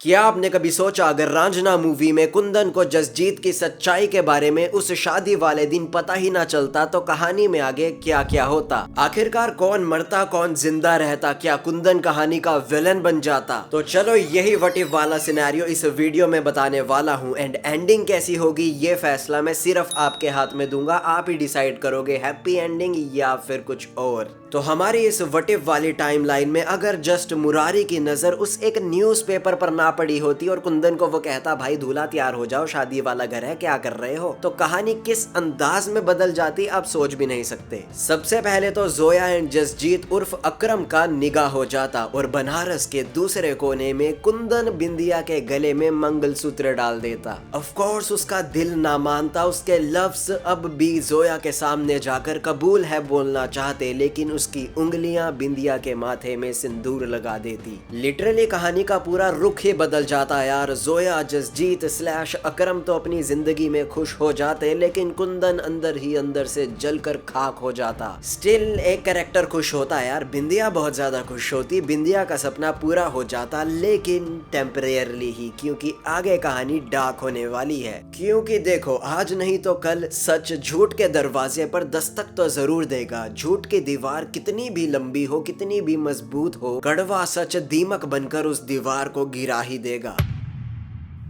क्या आपने कभी सोचा अगर रांझना मूवी में कुंदन को जसजीत की सच्चाई के बारे में उस शादी वाले दिन पता ही ना चलता तो कहानी में आगे क्या क्या होता। आखिरकार कौन मरता कौन जिंदा रहता, क्या कुंदन कहानी का विलन बन जाता। तो चलो यही व्हाट इफ वाला सिनेरियो इस वीडियो में बताने वाला हूँ एंड एंडिंग कैसी होगी ये फैसला मैं सिर्फ आपके हाथ में दूंगा। आप ही डिसाइड करोगे हैप्पी एंडिंग या फिर कुछ और। तो हमारी इस व्हाट इफ वाली टाइमलाइन में अगर जस्ट मुरारी की नजर उस एक न्यूज़पेपर पर ना पड़ी होती और कुंदन को वो कहता भाई दूल्हा तैयार हो जाओ शादी वाला घर है क्या कर रहे हो, तो कहानी किस अंदाज में बदल जाती आप सोच भी नहीं सकते। सबसे पहले तो जोया एंड जसजीत उर्फ अकरम का निगाह हो जाता और बनारस के दूसरे कोने में कुंदन बिंदिया के गले में मंगलसूत्र डाल देता। ऑफ कोर्स उसका दिल ना मानता, उसके लफ्ज अब भी जोया के सामने जाकर कबूल है बोलना चाहते, लेकिन उसकी उंगलियां बिंदिया के माथे में सिंदूर लगा देती। लिटरली कहानी का पूरा रुख ही बदल जाता यार। जोया जसजीत स्लैश अकरम तो अपनी जिंदगी में खुश हो जाते, लेकिन कुंदन अंदर ही अंदर से जलकर खाक हो जाता। स्टिल एक कैरेक्टर खुश होता यार, बिंदिया बहुत ज्यादा खुश होती, बिंदिया का सपना पूरा हो जाता, लेकिन टेम्परेयरली ही, क्योंकि आगे कहानी डार्क होने वाली है। क्योंकि देखो आज नहीं तो कल सच झूठ के दरवाजे पर दस्तक तो जरूर देगा। झूठ की दीवार कितनी भी लंबी हो, कितनी भी मजबूत हो, कड़वा सच दीमक बनकर उस दीवार को गिरा ही देगा।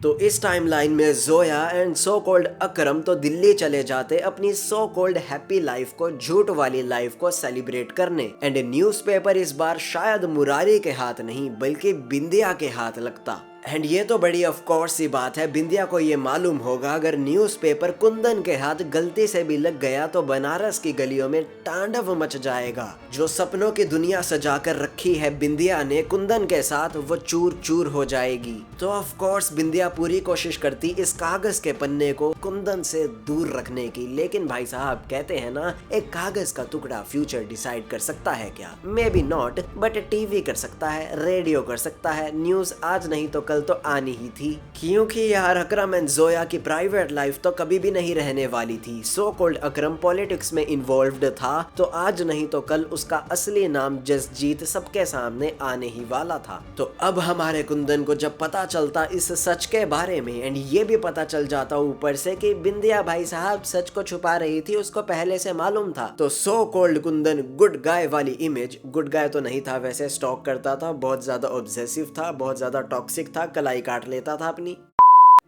तो इस टाइमलाइन में जोया एंड सो कॉल्ड अकरम तो दिल्ली चले जाते अपनी सो कॉल्ड हैप्पी लाइफ को, झूठ वाली लाइफ को सेलिब्रेट करने। एंड न्यूज़पेपर इस बार शायद मुरारी के हाथ नहीं बल्कि बिंदिया के हाथ लगता। एंड ये तो बड़ी ऑफ कोर्स सी बात है, बिंदिया को ये मालूम होगा अगर न्यूज़पेपर कुंदन के हाथ गलती से भी लग गया तो बनारस की गलियों में तांडव मच जाएगा। जो सपनों की दुनिया सजाकर रखी है बिंदिया ने कुंदन के साथ, वो चूर चूर हो जाएगी। तो ऑफ कोर्स बिंदिया पूरी कोशिश करती इस कागज के पन्ने को कुंदन से दूर रखने की, लेकिन भाई साहब कहते हैं ना एक कागज का टुकड़ा फ्यूचर डिसाइड कर सकता है क्या? May be not, but TV कर सकता है, रेडियो कर सकता है, न्यूज आज नहीं तो कल तो आनी ही थी। क्योंकि यार अकरम एंड जोया की प्राइवेट लाइफ तो कभी भी नहीं रहने वाली थी। सो कॉल्ड अकरम पॉलिटिक्स में इन्वॉल्व्ड था, तो आज नहीं तो कल उसका असली नाम जसजीत सबके सामने आने ही वाला था। तो अब हमारे कुंदन को जब पता चलता इस सच के बारे में एंड ये भी पता चल जाता ऊपर से कि बिंदिया भाई साहब सच को छुपा रही थी, उसको पहले से मालूम था, तो so called Kundan good guy वाली इमेज, गुड गाय तो नहीं था वैसे, स्टॉक करता था, बहुत ज्यादा ऑब्सेसिव था, बहुत ज्यादा टॉक्सिक था, कलाई काट लेता था अपनी,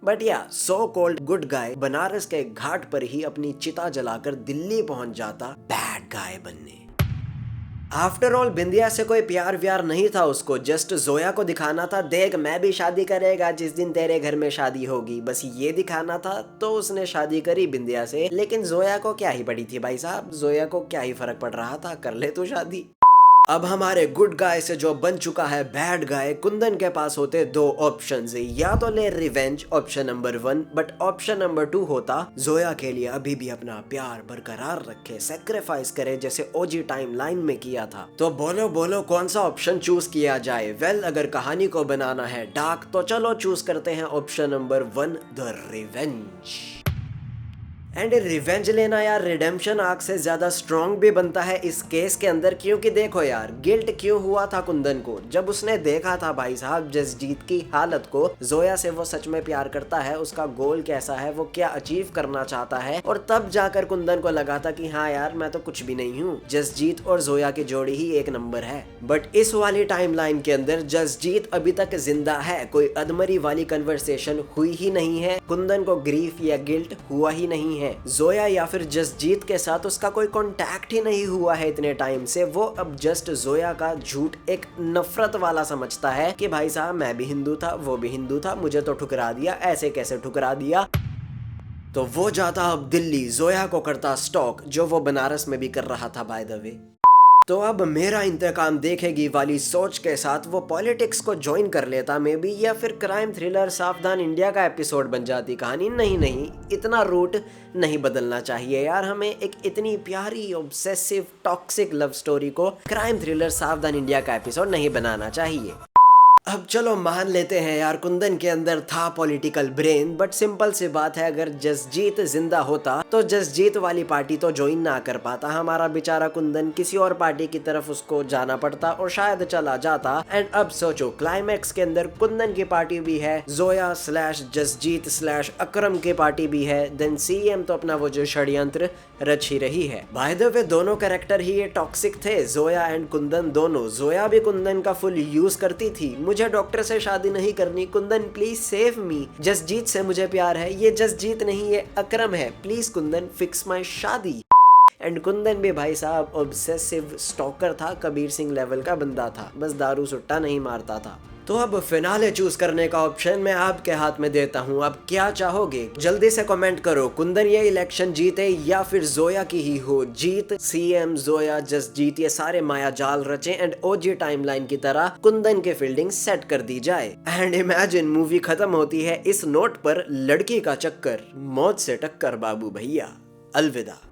बट या so called good guy Banaras के घाट पर ही अपनी चिता जलाकर दिल्ली पहुंच जाता बैड गाय बनने। आफ्टर ऑल बिंदिया से कोई प्यार व्यार नहीं था उसको, जस्ट जोया को दिखाना था देख मैं भी शादी करेगा जिस दिन तेरे घर में शादी होगी, बस ये दिखाना था। तो उसने शादी करी बिंदिया से, लेकिन जोया को क्या ही पड़ी थी भाई साहब, जोया को क्या ही फर्क पड़ रहा था, कर ले तू शादी। अब हमारे गुड गाय से जो बन चुका है बैड गाय, कुंदन के पास होते दो ऑप्शंस, या तो ले revenge option number 1, but option number 2 होता जोया के लिए अभी भी अपना प्यार बरकरार रखे, सेक्रीफाइस करे जैसे ओजी टाइमलाइन में किया था। तो बोलो बोलो कौन सा ऑप्शन चूज किया जाए? वेल अगर कहानी को बनाना है डार्क तो चलो चूज करते हैं option number 1, the revenge. And revenge लेना यार रिडेम्पशन आर्क से ज्यादा स्ट्रॉन्ग भी बनता है इस केस के अंदर, क्योंकि देखो यार गिल्ट क्यों हुआ था कुंदन को, जब उसने देखा था भाई साहब जसजीत की हालत को, जोया से वो सच में प्यार करता है, उसका गोल कैसा है, वो क्या अचीव करना चाहता है, और तब जाकर कुंदन को लगा था कि हाँ यार मैं तो कुछ भी नहीं हूँ, जसजीत और जोया की जोड़ी ही एक नंबर है। बट इस वाली टाइमलाइन के अंदर जसजीत अभी तक जिंदा है, कोई अधमरी वाली कन्वर्सेशन हुई ही नहीं है, कुंदन को ग्रीफ या गिल्ट हुआ ही नहीं है, जोया या फिर जसजीत के साथ उसका कोई कांटेक्ट ही नहीं हुआ है इतने टाइम से। वो अब जस्ट जोया का झूठ एक नफरत वाला समझता है कि भाई साहब मैं भी हिंदू था, वो भी हिंदू था, मुझे तो ठुकरा दिया, ऐसे कैसे ठुकरा दिया। तो वो जाता अब दिल्ली, जोया को करता स्टॉक, जो वो बनारस में भी कर रहा था बाय द वे। तो अब मेरा इंतकाम देखेगी वाली सोच के साथ वो पॉलिटिक्स को ज्वाइन कर लेता मे बी, या फिर क्राइम थ्रिलर सावधान इंडिया का एपिसोड बन जाती कहानी। नहीं, इतना रूट नहीं बदलना चाहिए यार, हमें एक इतनी प्यारी ऑब्सेसिव टॉक्सिक लव स्टोरी को क्राइम थ्रिलर सावधान इंडिया का एपिसोड नहीं बनाना चाहिए। अब चलो मान लेते हैं यार कुंदन के अंदर था पॉलिटिकल ब्रेन, बट सिंपल सी बात है, अगर जसजीत जिंदा होता तो जसजीत वाली पार्टी तो ज्वाइन ना कर पाता। हमारा बेचारा कुंदन किसी और पार्टी की तरफ उसको जाना पड़ता और शायद चला जाता। एंड अब सोचो क्लाइमैक्स के अंदर कुंदन की पार्टी भी है, जोया स्लैश जसजीत स्लैश अकरम की पार्टी भी है, देन सीएम तो अपना वो जो षड्यंत्र रच ही रही है। बाय द वे दोनों कैरेक्टर ही ये टॉक्सिक थे, जोया एंड कुंदन दोनों। जोया भी कुंदन का फुल यूज करती थी, मुझे डॉक्टर से शादी नहीं करनी, Kundan please save me, Jasjeet से मुझे प्यार है, ये जसजीत नहीं ये अकरम है, प्लीज कुंदन फिक्स माई शादी। एंड कुंदन भी भाई साहब ऑब्सेसिव स्टॉकर था, कबीर सिंह लेवल का बंदा था, बस दारू सुट्टा नहीं मारता था। तो अब फिनाले चूज करने का ऑप्शन मैं आपके हाथ में देता हूँ, अब क्या चाहोगे जल्दी से कमेंट करो। कुंदन ये इलेक्शन जीते या फिर जोया की ही हो जीत, सीएम जोया जसजीत ये सारे माया जाल रचे एंड ओजी टाइमलाइन की तरह कुंदन के फील्डिंग सेट कर दी जाए। एंड इमेजिन मूवी खत्म होती है इस नोट पर, लड़की का चक्कर मौत से टक्कर बाबू भैया, अलविदा।